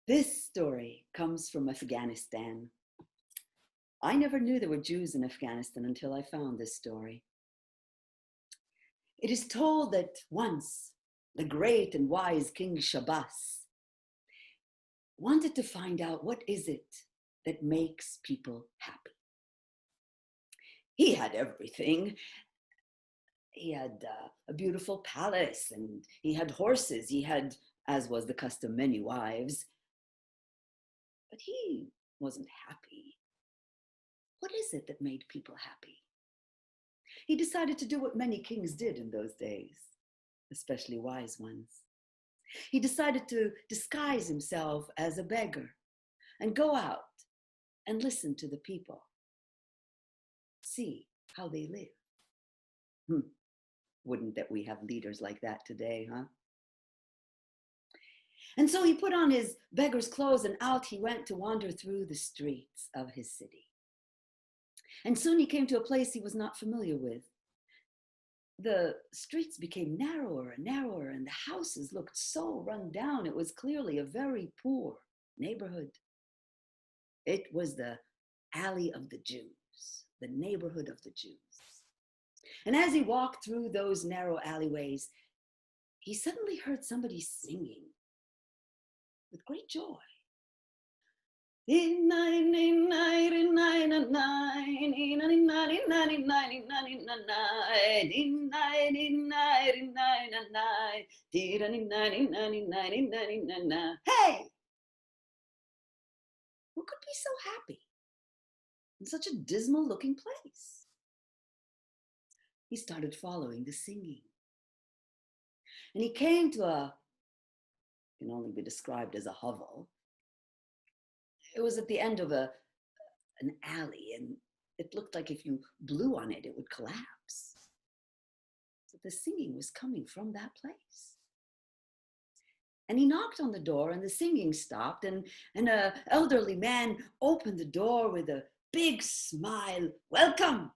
This story comes from Afghanistan. I never knew there were Jews in Afghanistan until I found this story. It is told that once the great and wise King Shabbas wanted to find out what is it that makes people happy. He had everything. He had a beautiful palace and he had horses. He had, as was the custom, many wives. But he wasn't happy. What is it that made people happy? He decided to do what many kings did in those days, especially wise ones. He decided to disguise himself as a beggar and go out and listen to the people, see how they live. Wouldn't that we have leaders like that today, huh? And so he put on his beggar's clothes and out he went to wander through the streets of his city. And soon he came to a place he was not familiar with. The streets became narrower and narrower, and the houses looked so run down. It was clearly a very poor neighborhood. It was the alley of the Jews, the neighborhood of the Jews. And as he walked through those narrow alleyways, he suddenly heard somebody singing with great joy. Hey! Who could be so happy in such a dismal looking place? He started following the singing. And he came to can only be described as a hovel. It was at the end of an alley, and it looked like if you blew on it, it would collapse. But the singing was coming from that place. And he knocked on the door, and the singing stopped, and an elderly man opened the door with a big smile. Welcome!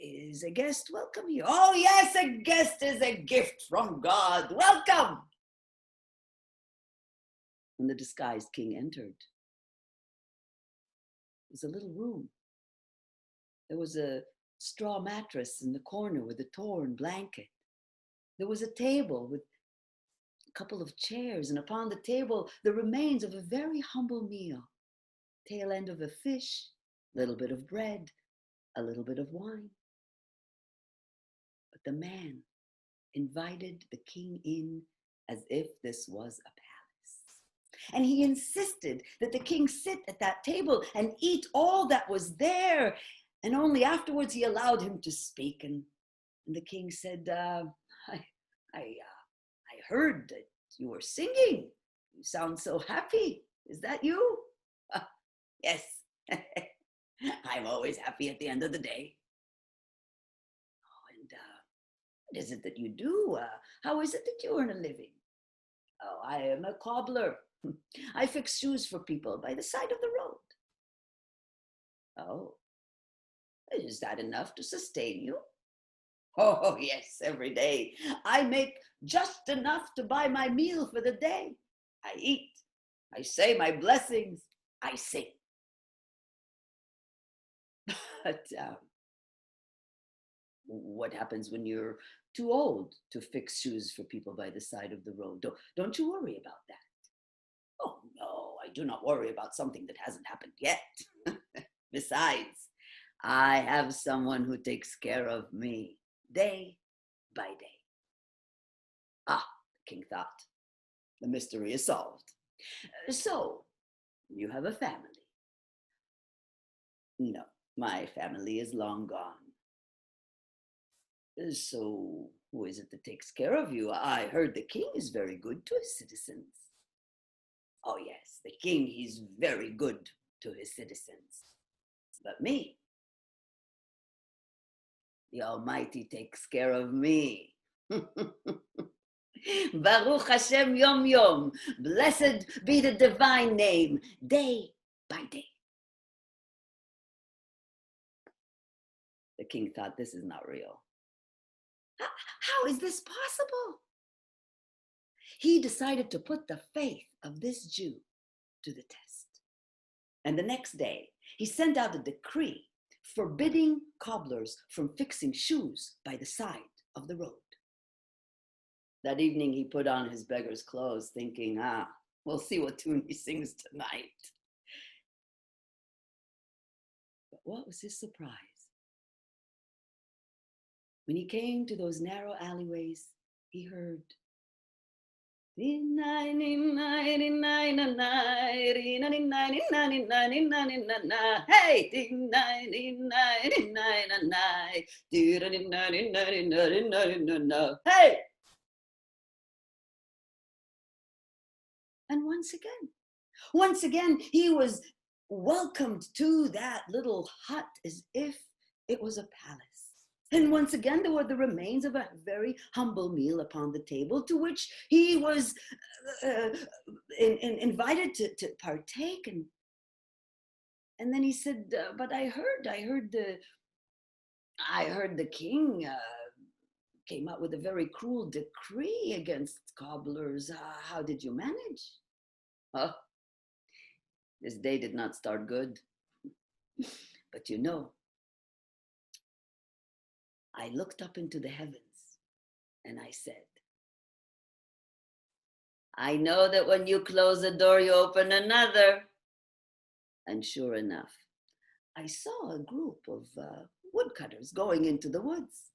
Is a guest welcome here? Oh, yes, a guest is a gift from God. Welcome! When the disguised king entered, it was a little room. There was a straw mattress in the corner with a torn blanket. There was a table with a couple of chairs, and upon the table, the remains of a very humble meal. Tail end of a fish, a little bit of bread, a little bit of wine. But the man invited the king in as if this was a palace. And he insisted that the king sit at that table and eat all that was there. And only afterwards he allowed him to speak. And the king said, I heard that you were singing. You sound so happy. Is that you? Yes. I'm always happy at the end of the day. Oh, and what is it that you do? How is it that you earn a living? Oh, I am a cobbler. I fix shoes for people by the side of the road. Oh, is that enough to sustain you? Oh, yes, every day. I make just enough to buy my meal for the day. I eat, I say my blessings, I sing. But what happens when you're too old to fix shoes for people by the side of the road? Don't you worry about that? Oh, no, I do not worry about something that hasn't happened yet. Besides, I have someone who takes care of me day by day. Ah, the king thought, the mystery is solved. So, you have a family? No, my family is long gone. So, who is it that takes care of you? I heard the king is very good to his citizens. Oh, yes, the king, he's very good to his citizens. But me, the Almighty takes care of me. Baruch Hashem Yom Yom. Blessed be the divine name, day by day. The king thought, this is not real. How is this possible? He decided to put the faith of this Jew to the test. And the next day, he sent out a decree forbidding cobblers from fixing shoes by the side of the road. That evening, he put on his beggar's clothes, thinking, we'll see what tune he sings tonight. But what was his surprise? When he came to those narrow alleyways, he heard, hey, hey. And once again, he was welcomed to that little hut as if it was a palace. And once again, there were the remains of a very humble meal upon the table, to which he was invited to partake. And then he said, "But I heard the king came out with a very cruel decree against cobblers. How did you manage?" Oh, this day did not start good. But I looked up into the heavens and I said, I know that when you close a door, you open another. And sure enough, I saw a group of woodcutters going into the woods.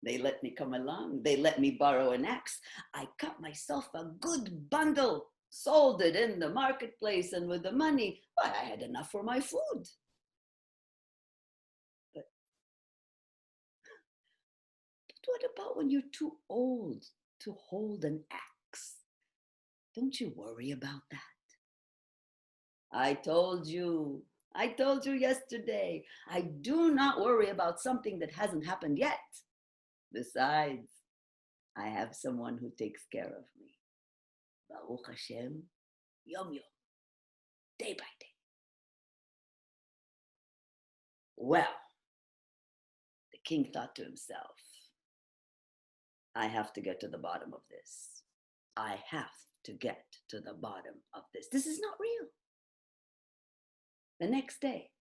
They let me come along. They let me borrow an axe. I cut myself a good bundle, sold it in the marketplace, and with the money, I had enough for my food. But what about when you're too old to hold an axe? Don't you worry about that. I told you yesterday, I do not worry about something that hasn't happened yet. Besides, I have someone who takes care of me. Baruch Hashem, yom yom, day by day. Well, the king thought to himself, I have to get to the bottom of this. I have to get to the bottom of this. This is not real. The next day,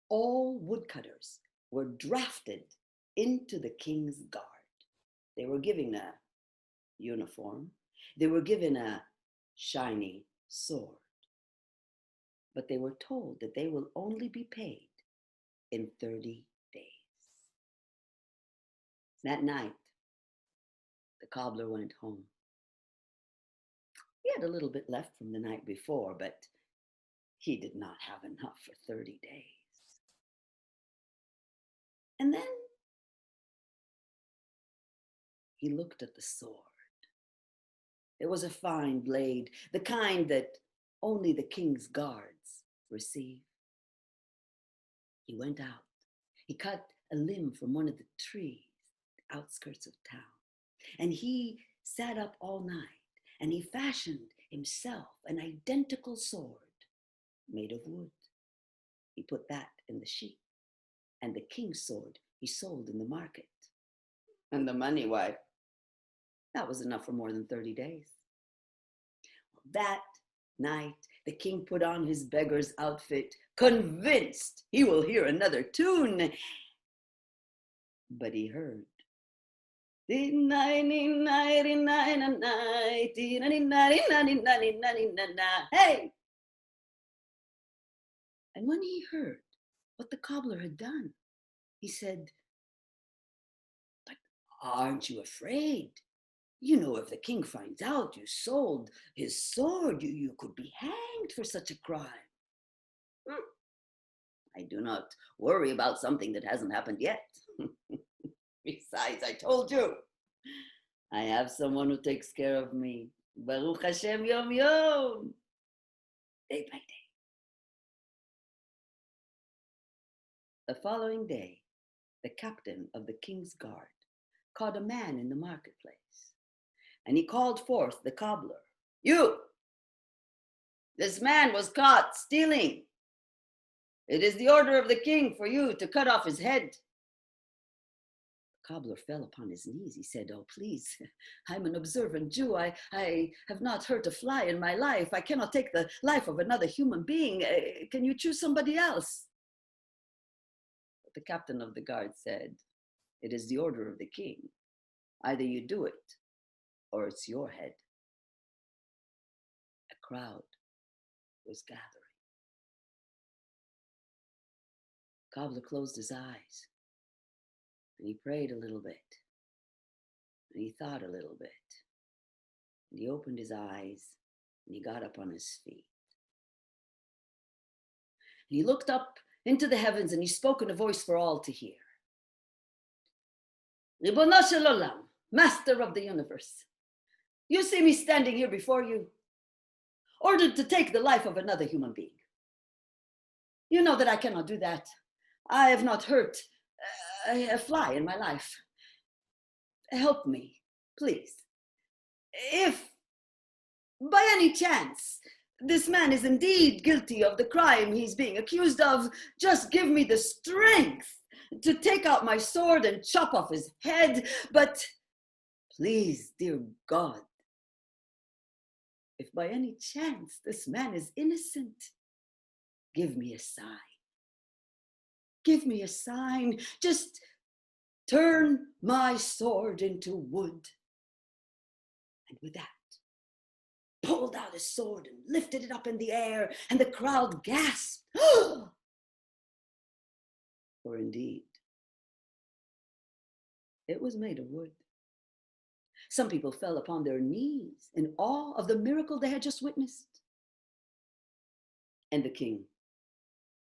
all woodcutters were drafted into the king's guard. They were given a uniform. They were given a shiny sword. But they were told that they will only be paid in 30 days. That night, the cobbler went home. He had a little bit left from the night before, but he did not have enough for 30 days. And then he looked at the sword. It was a fine blade, the kind that only the king's guards receive. He went out. He cut a limb from one of the trees, the outskirts of town, and he sat up all night and he fashioned himself an identical sword made of wood. He put that in the sheath, and the king's sword he sold in the market. And the money, why, that was enough for more than 30 days. That night, the king put on his beggar's outfit, convinced he will hear another tune. But he heard, hey! And when he heard what the cobbler had done, he said, but aren't you afraid? You know, if the king finds out you sold his sword, you could be hanged for such a crime. I do not worry about something that hasn't happened yet. Besides, I told you, I have someone who takes care of me. Baruch Hashem, yom yom, day by day. The following day, the captain of the king's guard caught a man in the marketplace, and he called forth the cobbler. You! This man was caught stealing. It is the order of the king for you to cut off his head. The Cobbler fell upon his knees. He said, "Oh, please, I'm an observant Jew. I have not hurt a fly in my life. I cannot take the life of another human being. Can you choose somebody else?" But the captain of the guard said, "It is the order of the king. Either you do it, or it's your head." A crowd was gathering. Cobbler closed his eyes, and he prayed a little bit, and he thought a little bit, and he opened his eyes, and he got up on his feet. And he looked up into the heavens, and he spoke in a voice for all to hear. "Ribono shel olam, Master of the universe, you see me standing here before you, ordered to take the life of another human being. You know that I cannot do that. I have not hurt a fly in my life. Help me, please. If by any chance this man is indeed guilty of the crime he's being accused of, just give me the strength to take out my sword and chop off his head. But please, dear God, if by any chance this man is innocent, give me a sign. Give me a sign. Just turn my sword into wood." And with that, pulled out his sword and lifted it up in the air, and the crowd gasped. For indeed, it was made of wood. Some people fell upon their knees in awe of the miracle they had just witnessed. And the king,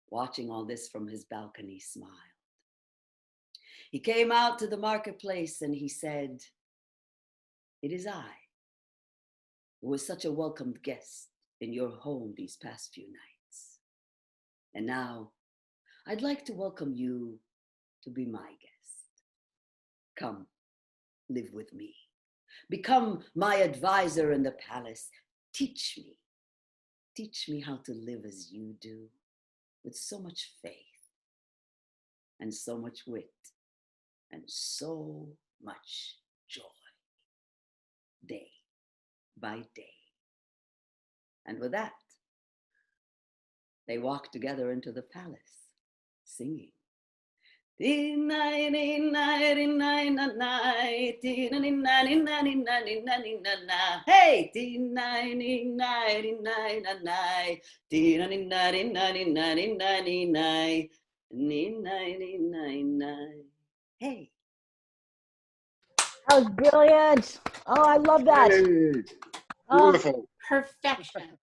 watching all this from his balcony, smiled. He came out to the marketplace and he said, "It is I who was such a welcomed guest in your home these past few nights. And now I'd like to welcome you to be my guest. Come, live with me. Become my advisor in the palace. Teach me how to live as you do, with so much faith and so much wit and so much joy, day by day." And with that, they walked together into the palace, singing. Hey, hey. That was brilliant. Oh, I love that. Hey, Oh, beautiful. Perfection.